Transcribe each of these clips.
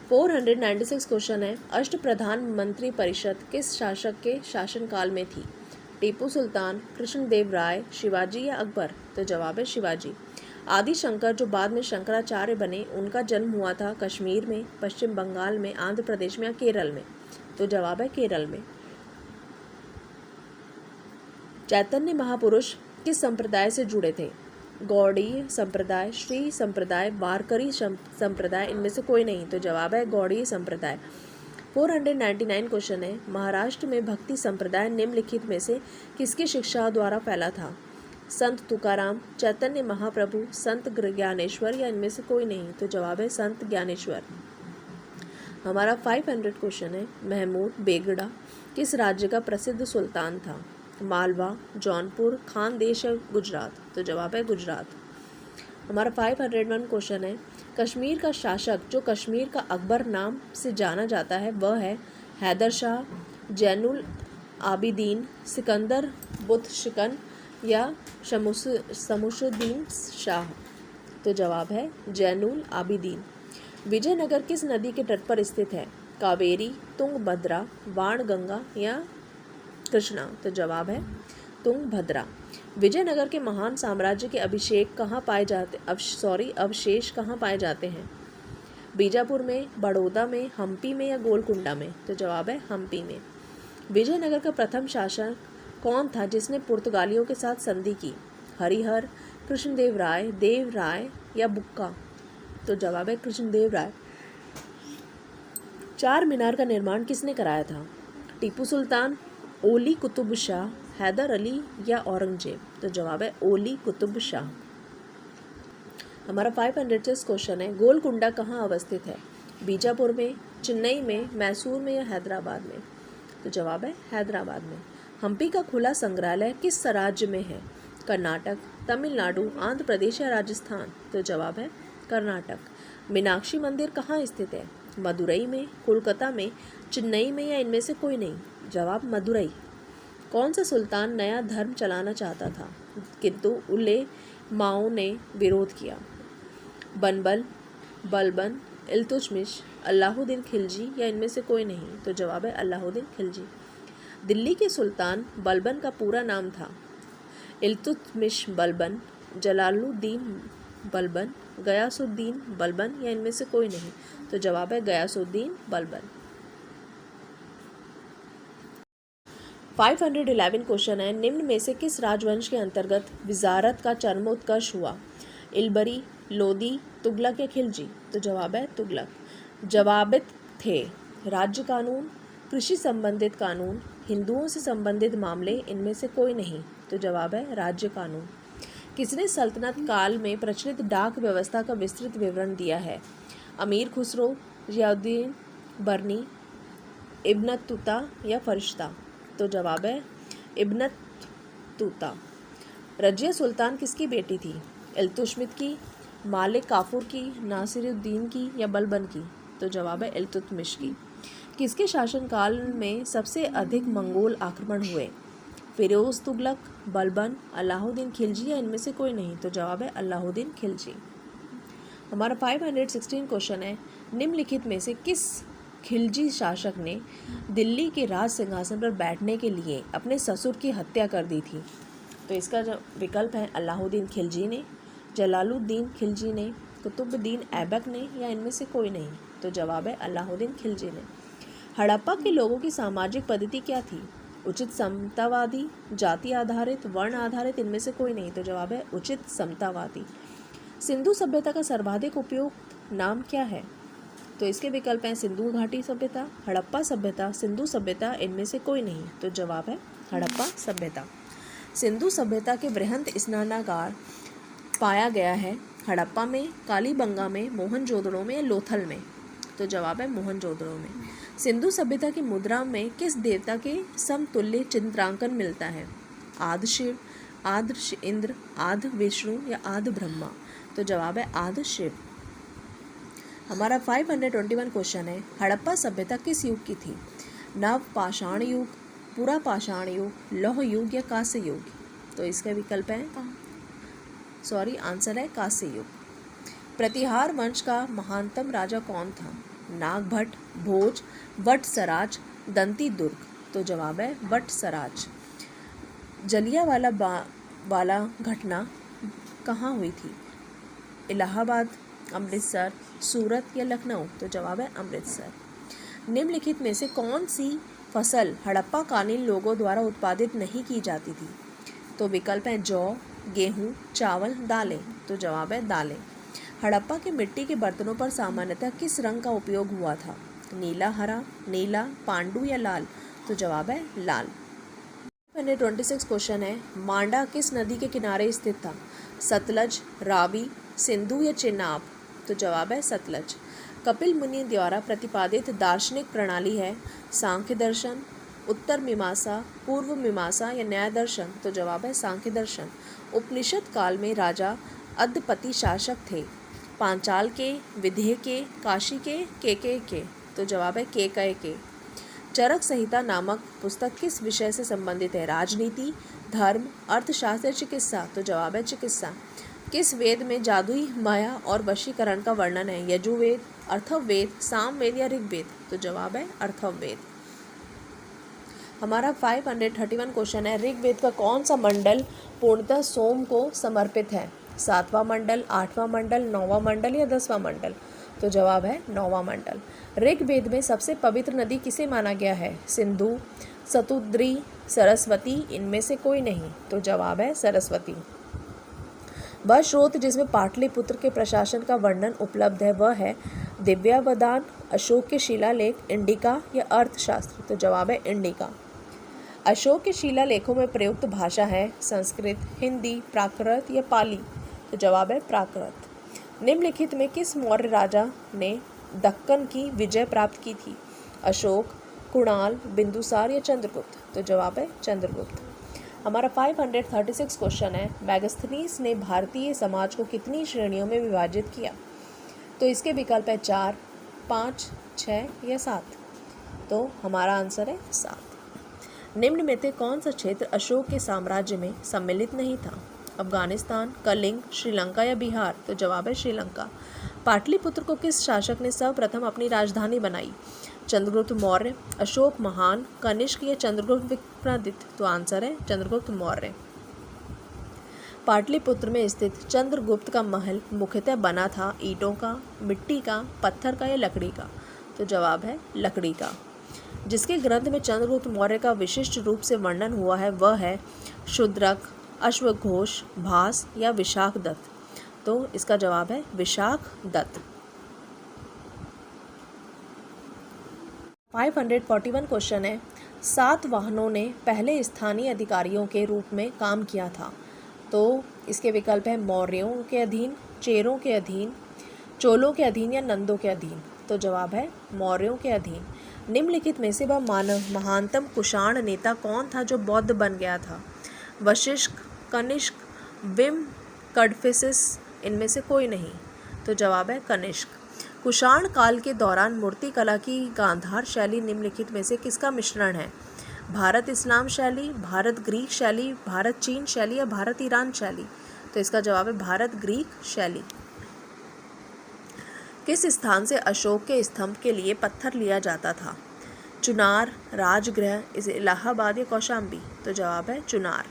496 question है, अष्ट प्रधान मंत्री परिषद किस शासक के शासनकाल में थी? टीपू सुल्तान, कृष्णदेव राय, शिवाजी या अकबर? तो जवाब है शिवाजी। आदि शंकर जो बाद में शंकराचार्य बने, उनका जन्म हुआ था कश्मीर में, पश्चिम बंगाल में, आंध्र प्रदेश में या केरल में? तो जवाब है केरल में। चैतन्य महापुरुष किस संप्रदाय से जुड़े थे? गौड़ीय संप्रदाय, श्री संप्रदाय, वारकरी संप्रदाय, इनमें से कोई नहीं। तो जवाब है गौड़ीय संप्रदाय। 499 क्वेश्चन है, महाराष्ट्र में भक्ति संप्रदाय निम्नलिखित में से किसकी शिक्षा द्वारा फैला था? संत तुकाराम, चैतन्य महाप्रभु, संत ज्ञानेश्वर या इनमें से कोई नहीं? तो जवाब है संत ज्ञानेश्वर। हमारा 500 क्वेश्चन है, महमूद बेगड़ा किस राज्य का प्रसिद्ध सुल्तान था? मालवा, जौनपुर, खानदेश या गुजरात? तो जवाब है गुजरात। हमारा 501 क्वेश्चन है, कश्मीर का शासक जो कश्मीर का अकबर नाम से जाना जाता है वह है हैदर शाह, जैनुल आबिदीन, सिकंदर बुतशिकन या शमशुद्दीन शाह? तो जवाब है जैनुल आबिदीन। विजयनगर किस नदी के तट पर स्थित है? कावेरी, तुंगभद्रा, बाणगंगा या कृष्णा? तो जवाब है तुंगभद्रा। विजयनगर के महान साम्राज्य के अवशेष कहाँ पाए जाते हैं? बीजापुर में, बड़ौदा में, हम्पी में या गोलकुंडा में? तो जवाब है हम्पी में। विजयनगर का प्रथम शासक कौन था जिसने पुर्तगालियों के साथ संधि की? हरिहर, कृष्णदेव राय, देव राय या बुक्का? तो जवाब है कृष्णदेव राय। चार मीनार का निर्माण किसने कराया था? टीपू सुल्तान, ओली कुतुब शाह, हैदर अली या औरंगजेब? तो जवाब है ओली कुतुब शाह। हमारा 506 क्वेश्चन है, गोलकुंडा कहाँ अवस्थित है? बीजापुर में, चेन्नई में, मैसूर में या हैदराबाद में? तो जवाब है हैदराबाद में। हम्पी का खुला संग्रहालय किस राज्य में है? कर्नाटक, तमिलनाडु, आंध्र प्रदेश या राजस्थान? तो जवाब है कर्नाटक। मीनाक्षी मंदिर कहाँ स्थित है? मदुरई में, कोलकाता में, चेन्नई में या इनमें से कोई नहीं? जवाब मदुरई। कौन सा सुल्तान नया धर्म चलाना चाहता था किंतु उले माओ ने विरोध किया? बनबल, बलबन, इल्तुतमिश, अलाउद्दीन खिलजी या इनमें से कोई नहीं? तो जवाब है अलाउद्दीन खिलजी। दिल्ली के सुल्तान बलबन का पूरा नाम था? इल्तुतमिश बलबन, जलालुद्दीन बलबन, गयासुद्दीन बलबन या इनमें से कोई नहीं? तो जवाब है गयासुद्दीन बलबन। 511 क्वेश्चन है, निम्न में से किस राजवंश के अंतर्गत विजारत का चरमोत्कर्ष हुआ? इलबरी, लोदी, तुगलक या खिलजी? तो जवाब है तुगलक। जवाबित थे राज्य कानून, कृषि संबंधित कानून, हिंदुओं से संबंधित मामले, इनमें से कोई नहीं? तो जवाब है राज्य कानून। किसने सल्तनत काल में प्रचलित डाक व्यवस्था का विस्तृत विवरण दिया है? अमीर खुसरो, जियाउद्दीन बरनी, इब्न तुता या फरिश्ता? तो जवाब है इब्न तुता। रजिया सुल्तान किसकी बेटी थी? इल्तुतमिश की, मालिक काफूर की, नासिरुद्दीन की या बलबन की? तो जवाब है इल्तुतमिश की। किसके शासनकाल में सबसे अधिक मंगोल आक्रमण हुए? फिरोज तुगलक, बलबन, अलाउद्दीन खिलजी या इनमें से कोई नहीं? तो जवाब है अलाउद्दीन खिलजी। हमारा 516 क्वेश्चन है, निम्नलिखित में से किस खिलजी शासक ने दिल्ली के राज सिंहासन पर बैठने के लिए अपने ससुर की हत्या कर दी थी? तो इसका जो विकल्प है अलाउद्दीन खिलजी ने, जलालुद्दीन खिलजी ने, कुतुबुद्दीन ऐबक ने या इनमें से कोई नहीं? तो जवाब है अलाउद्दीन खिलजी ने। हड़प्पा के लोगों की सामाजिक पद्धति क्या थी? उचित समतावादी, जाति आधारित, वर्ण आधारित, इनमें से कोई नहीं? तो जवाब है उचित समतावादी। सिंधु सभ्यता का सर्वाधिक उपयुक्त नाम क्या है? तो इसके विकल्प हैं सिंधु घाटी सभ्यता, हड़प्पा सभ्यता, सिंधु सभ्यता, इनमें से कोई नहीं? तो जवाब है हड़प्पा सभ्यता। सिंधु सभ्यता के बृहत स्नानागार पाया गया है हड़प्पा में, कालीबंगा में, मोहनजोदड़ो में या लोथल में? तो जवाब है मोहनजोदड़ो में। सिंधु सभ्यता की मुद्रा में किस देवता के समतुल्य चित्रांकन मिलता है? आदि शिव, आदि इंद्र, आदि विष्णु या आदि ब्रह्मा? तो जवाब है आदि शिव। हमारा 521 क्वेश्चन है, हड़प्पा सभ्यता किस युग की थी? नव पाषाण युग, पुरा पाषाण युग, लौह युग या कांस्य युग? तो इसका विकल्प है आंसर है कांस्य युग। प्रतिहार वंश का महानतम राजा कौन था? नागभट्ट, भोज, वटसराज, दंती दुर्ग। तो जवाब है वटसराज। जलियांवाला घटना कहाँ हुई थी? इलाहाबाद, अमृतसर, सूरत या लखनऊ। तो जवाब है अमृतसर। निम्नलिखित में से कौन सी फसल हड़प्पा कालीन लोगों द्वारा उत्पादित नहीं की जाती थी? तो विकल्प हैं जौ, गेहूं, चावल, दालें। तो जवाब है दालें। हड़प्पा के मिट्टी के बर्तनों पर सामान्यतः किस रंग का उपयोग हुआ था? नीला, हरा, नीला, पांडु या लाल। तो जवाब है लाल। 26 क्वेश्चन है, मांडा किस नदी के किनारे स्थित था? सतलज, रावी, सिंधु या चेनाब। तो जवाब है सतलज। कपिल मुनि द्वारा प्रतिपादित दार्शनिक प्रणाली है सांख्य दर्शन, उत्तर मीमांसा, पूर्व मीमांसा या न्याय दर्शन। तो जवाब है सांख्य दर्शन। उपनिषद काल में राजा अद्यपति शासक थे? पांचाल के, विदेह के, काशी के। तो जवाब है केकय के। चरक संहिता नामक पुस्तक किस विषय से संबंधित है? राजनीति, धर्म, अर्थशास्त्र, चिकित्सा। तो जवाब है चिकित्सा। किस वेद में जादुई माया और वशीकरण का वर्णन है? यजुर्वेद, अथर्ववेद, सामवेद या ऋग्वेद। तो जवाब है अथर्ववेद। हमारा 531 क्वेश्चन है, ऋग्वेद का कौन सा मंडल पूर्णतः सोम को समर्पित है? 7वां मंडल, 8वां मंडल, 9वां मंडल या 10वां मंडल। तो जवाब है 9वां मंडल। ऋग्वेद में सबसे पवित्र नदी किसे माना गया है? सिंधु, सतुद्री, सरस्वती, इनमें से कोई नहीं। तो जवाब है सरस्वती। वह स्रोत जिसमें पाटलिपुत्र के प्रशासन का वर्णन उपलब्ध है वह है दिव्यावदान, अशोक के शिलालेख, इंडिका या अर्थशास्त्र। तो जवाब है इंडिका। अशोक के शिलालेखों में प्रयुक्त भाषा है संस्कृत, हिंदी, प्राकृत या पाली। तो जवाब है प्राकृत। निम्नलिखित में किस मौर्य राजा ने दक्कन की विजय प्राप्त की थी? अशोक, कुणाल, बिंदुसार या चंद्रगुप्त। तो जवाब है चंद्रगुप्त। हमारा 536 क्वेश्चन है, मैगस्थनीज ने भारतीय समाज को कितनी श्रेणियों में विभाजित किया? तो इसके विकल्प है 4, 5, 6 या 7। तो हमारा आंसर है 7। निम्न में से कौन सा क्षेत्र अशोक के साम्राज्य में सम्मिलित नहीं था? अफगानिस्तान, कलिंग, श्रीलंका या बिहार। तो जवाब है श्रीलंका। पाटलिपुत्र को किस शासक ने सर्वप्रथम अपनी राजधानी बनाई? चंद्रगुप्त मौर्य, अशोक महान, कनिष्क या चंद्रगुप्त विक्रमादित्य। तो आंसर है चंद्रगुप्त मौर्य। पाटलिपुत्र में स्थित चंद्रगुप्त का महल मुख्यतः बना था ईंटों का, मिट्टी का, पत्थर का या लकड़ी का। तो जवाब है लकड़ी का। जिसके ग्रंथ में चंद्रगुप्त मौर्य का विशिष्ट रूप से वर्णन हुआ है वह है शूद्रक, अश्वघोष, भास या विशाख दत्त। तो इसका जवाब है विशाख दत्त। 541 क्वेश्चन है, सातवाहनों ने पहले स्थानीय अधिकारियों के रूप में काम किया था? तो इसके विकल्प है मौर्यों के अधीन, चेरों के अधीन, चोलों के अधीन या नंदों के अधीन। तो जवाब है मौर्यों के अधीन। निम्नलिखित में से वह महानतम कुषाण नेता कौन था जो बौद्ध बन गया था? वशिष्ठ, कनिष्क, विम, कडफिसिस, इनमें से कोई नहीं। तो जवाब है कनिष्क। कुषाण काल के दौरान मूर्ति कला की गांधार शैली निम्नलिखित में से किसका मिश्रण है? भारत इस्लाम शैली, भारत ग्रीक शैली, भारत चीन शैली या भारत ईरान शैली। तो इसका जवाब है भारत ग्रीक शैली। किस स्थान से अशोक के स्तंभ के लिए पत्थर लिया जाता था? चुनार, राजगृह, इलाहाबाद या कौशाम्बी। तो जवाब है चुनार।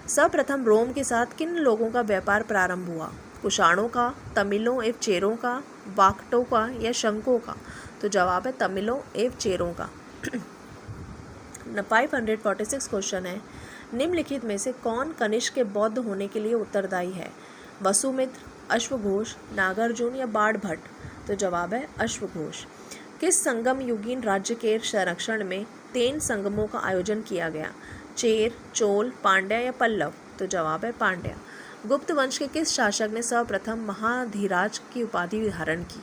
सर्वप्रथम रोम के साथ किन लोगों का व्यापार प्रारंभ हुआ? कुषाणों का, तमिलों एवं चेरों का, वाकटों का या शंकों का। तो जवाब है तमिलों एवं चेरों का। 546 क्वेश्चन है, निम्नलिखित में से कौन कनिष्क के बौद्ध होने के लिए उत्तरदायी है? वसुमित्र, अश्वघोष, नागार्जुन या बाणभट्ट। तो जवाब है अश्वघोष। किस संगम युगीन राज्य के संरक्षण में 3 संगमों का आयोजन किया गया? चेर, चोल, पांड्या या पल्लव। तो जवाब है पांड्या। गुप्त वंश के किस शासक ने सर्वप्रथम महाधीराज की उपाधि धारण की?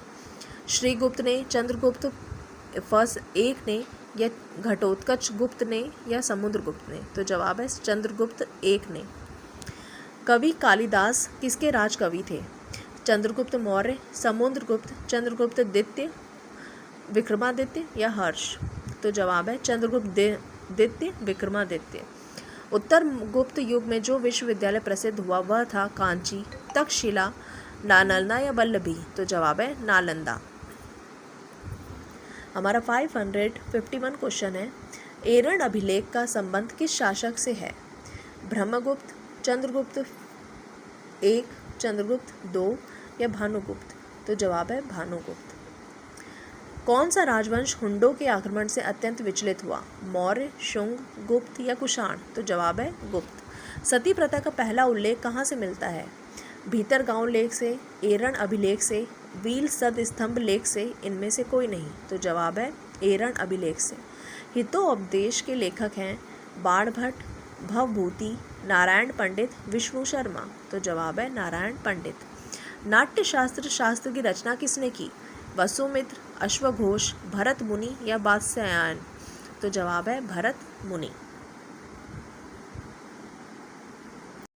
श्रीगुप्त ने, चंद्रगुप्त एक ने या घटोत्कच गुप्त ने या समुद्रगुप्त ने। तो जवाब है चंद्रगुप्त एक ने। कवि कालिदास किसके राज कवि थे? चंद्रगुप्त मौर्य, समुद्रगुप्त, चंद्रगुप्त द्वितीय, विक्रमादित्य या हर्ष। तो जवाब है चंद्रगुप्त द्वितीय, विक्रमादित्य। उत्तर गुप्त युग में जो विश्वविद्यालय प्रसिद्ध हुआ वह था कांची, तक्षशिला, नालंदा या वल्लभी। तो जवाब है नालंदा। हमारा 551 क्वेश्चन है, एरन अभिलेख का संबंध किस शासक से है? ब्रह्मगुप्त, चंद्रगुप्त 1, चंद्रगुप्त 2 या भानुगुप्त? तो जवाब है भानुगुप्त। कौन सा राजवंश हुंडों के आक्रमण से अत्यंत विचलित हुआ? मौर्य, शुंग, गुप्त या कुषाण? तो जवाब है गुप्त। सती प्रथा का पहला उल्लेख कहाँ से मिलता है? भीतरगांव लेख से, एरन अभिलेख से, वील सद स्तंभ लेख से, इनमें से कोई नहीं। तो जवाब है एरन अभिलेख से। हितोपदेश के लेखक हैं बाणभट्ट, भवभूति, नारायण पंडित, विष्णु शर्मा? तो जवाब है नारायण पंडित। नाट्यशास्त्र शास्त्र की रचना किसने की? वसुमित्र, अश्वघोष, भरत मुनि या वात्स्यायन? तो जवाब है भरत मुनि।